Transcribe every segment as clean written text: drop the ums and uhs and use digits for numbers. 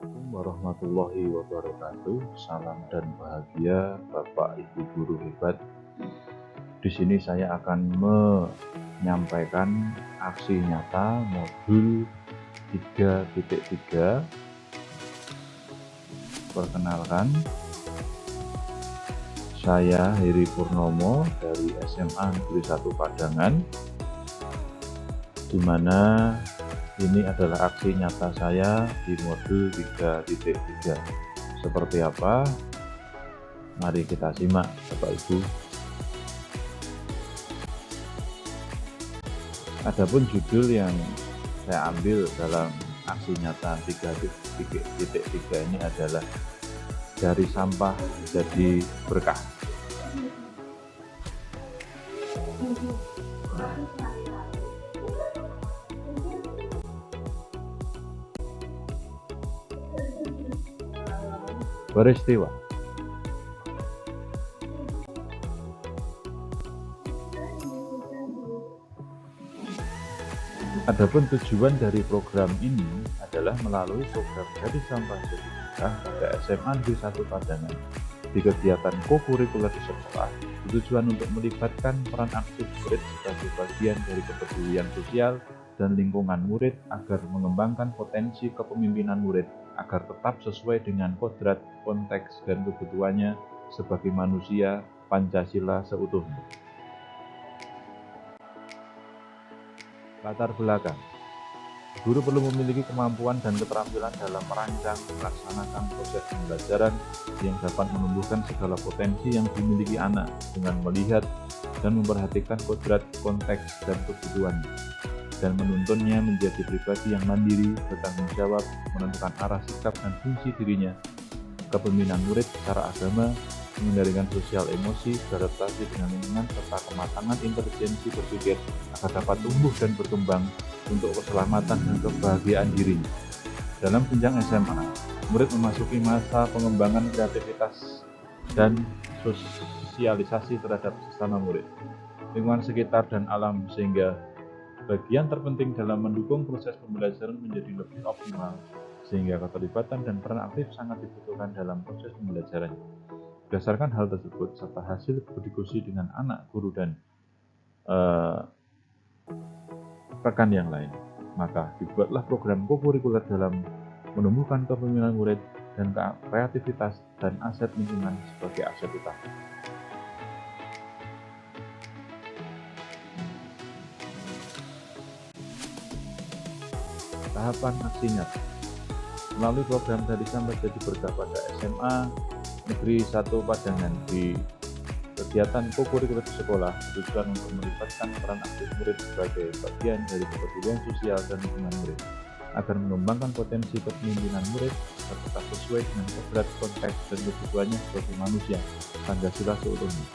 Warahmatullahi wabarakatuh. Salam dan bahagia Bapak Ibu guru hebat. Di sini saya akan menyampaikan aksi nyata modul 3.3. Perkenalkan, saya Heri Purnomo dari SMA Negeri 1 Padangan, di mana ini adalah aksi nyata saya di modul 3.3. Seperti apa? Mari kita simak, Bapak Ibu. Adapun judul yang saya ambil dalam aksi nyata 3.3 ini adalah dari sampah jadi berkah. Peristiwa. Adapun tujuan dari program ini adalah melalui program dari sampah jadi berkah pada SMA Negeri 1 Padangan di kegiatan kokurikuler di sekolah, bertujuan untuk melibatkan peran aktif murid sebagai bagian dari kepedulian sosial dan lingkungan murid agar mengembangkan potensi kepemimpinan murid agar tetap sesuai dengan kodrat, konteks, dan kebutuhannya sebagai manusia Pancasila seutuhnya. Latar belakang. Guru perlu memiliki kemampuan dan keterampilan dalam merancang, melaksanakan proses pembelajaran yang dapat menumbuhkan segala potensi yang dimiliki anak dengan melihat dan memperhatikan kodrat, konteks, dan kebutuhannya, dan menuntunnya menjadi pribadi yang mandiri, bertanggung jawab, menentukan arah sikap dan fungsi dirinya, kepemimpinan murid secara agama, mengendalikan sosial emosi, beradaptasi dengan lingkungan, serta kematangan intelijensi berpikir agar dapat tumbuh dan berkembang untuk keselamatan dan kebahagiaan dirinya. Dalam jenjang SMA, murid memasuki masa pengembangan kreativitas dan sosialisasi terhadap sesama murid, lingkungan sekitar, dan alam, sehingga bagian terpenting dalam mendukung proses pembelajaran menjadi lebih optimal, sehingga keterlibatan dan peran aktif sangat dibutuhkan dalam proses pembelajaran. Berdasarkan hal tersebut, serta hasil berdiskusi dengan anak, guru, dan rekan yang lain, maka dibuatlah program kokurikuler dalam menumbuhkan kepemimpinan murid dan kreativitas dan aset lingkungan sebagai aset utama. Tahapan aksinya melalui program dari sampah jadi berkah pada SMA Negeri 1 Padangan di kegiatan kokurikuler di sekolah, tujuan untuk melibatkan peran aktif murid sebagai bagian dari kepedulian sosial dan lingkungan murid agar mengembangkan potensi kepemimpinan murid agar tetap sesuai dengan kodrat, konteks, dan kebutuhannya sebagai manusia Pancasila seutuhnya.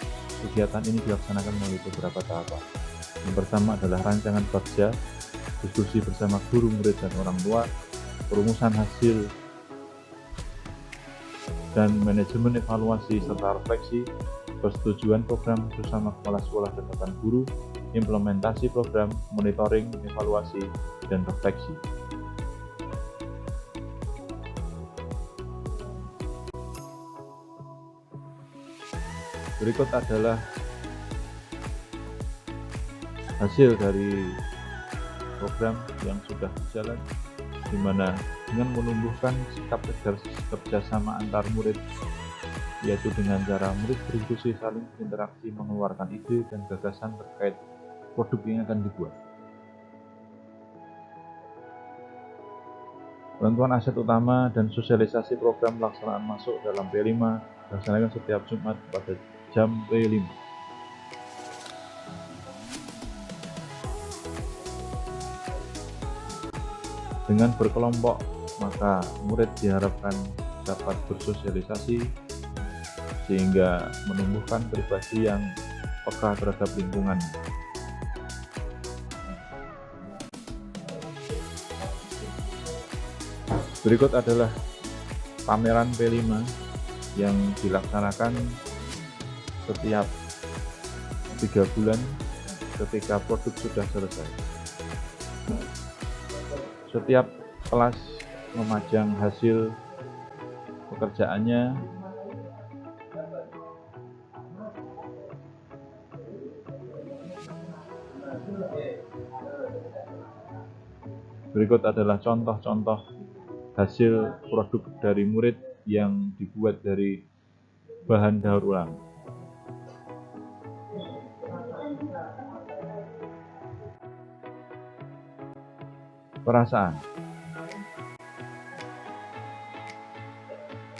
Kegiatan ini dilaksanakan melalui beberapa tahapan. Yang pertama adalah rancangan bagja, diskusi bersama guru, murid, dan orang tua, perumusan hasil dan manajemen evaluasi serta refleksi, persetujuan program bersama kepala sekolah dan rekan guru, implementasi program, monitoring, evaluasi, dan refleksi. Berikut adalah hasil dari program yang sudah berjalan, di mana dengan menumbuhkan sikap kerjasama antar murid, yaitu dengan cara murid berdiskusi, saling berinteraksi, mengeluarkan ide dan gagasan terkait produk yang akan dibuat. Penentuan aset utama dan sosialisasi program pelaksanaan masuk dalam P5 dilaksanakan setiap Jumat pada jam P5. Dengan berkelompok, maka murid diharapkan dapat bersosialisasi sehingga menumbuhkan pribadi yang peka terhadap lingkungan. Berikut adalah pameran P5 yang dilaksanakan setiap 3 bulan ketika produk sudah selesai. Setiap kelas memajang hasil pekerjaannya. Berikut adalah contoh-contoh hasil produk dari murid yang dibuat dari bahan daur ulang. Perasaan.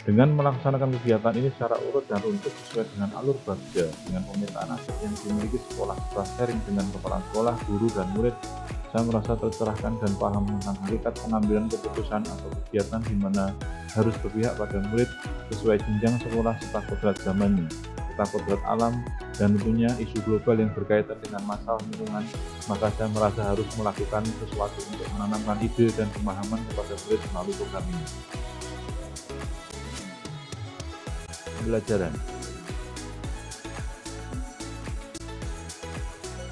Dengan melaksanakan kegiatan ini secara urut dan runtut sesuai dengan alur bagja dengan pemetaan aset yang dimiliki sekolah setelah sharing dengan kepala sekolah, guru, dan murid, saya merasa tercerahkan dan paham tentang hakikat pengambilan keputusan atau kegiatan di mana harus berpihak pada murid sesuai jenjang sekolah serta kodrat zamannya, serta kodrat alam, dan tentunya isu global yang berkaitan dengan masalah lingkungan. Maka saya merasa harus melakukan sesuatu untuk menanamkan ide dan pemahaman kepada murid melalui program ini. Pembelajaran.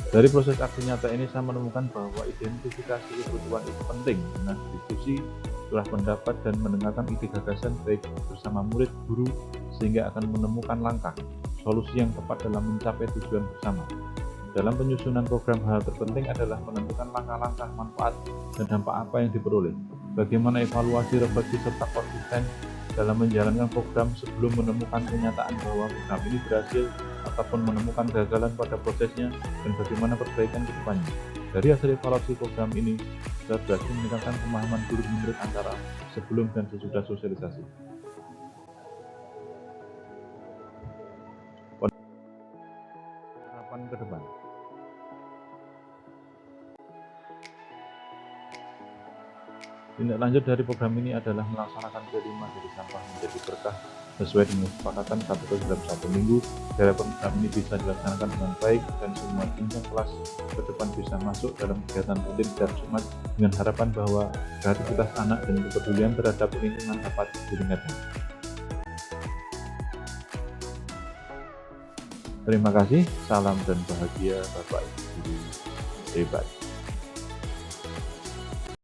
Dari proses aksi nyata ini saya menemukan bahwa identifikasi kebutuhan itu penting dengan diskusi, olah pendapat, dan mendengarkan ide gagasan baik bersama murid, guru, sehingga akan menemukan langkah solusi yang tepat dalam mencapai tujuan bersama. Dalam penyusunan program, hal terpenting adalah menentukan langkah-langkah manfaat dan dampak apa yang diperoleh, bagaimana evaluasi, refleksi, serta konsisten dalam menjalankan program sebelum menemukan kenyataan bahwa program ini berhasil ataupun menemukan kegagalan pada prosesnya dan bagaimana perbaikan ke depannya. Dari hasil evaluasi program ini, saya berhasil meningkatkan pemahaman guru murid antara sebelum dan sesudah sosialisasi. Harapan ke depan. Tindak lanjut dari program ini adalah melaksanakan kelima dari sampah menjadi berkah sesuai dengan kesepakatan 1 dalam 1 minggu. Dalam program ini bisa dilaksanakan dengan baik dan semua jenjang kelas ke depan bisa masuk dalam kegiatan rutin setiap Jumat dengan harapan bahwa kreativitas anak dan kepedulian terhadap lingkungan dapat ditingkatkan. Terima kasih, salam dan bahagia Bapak Ibu guru hebat.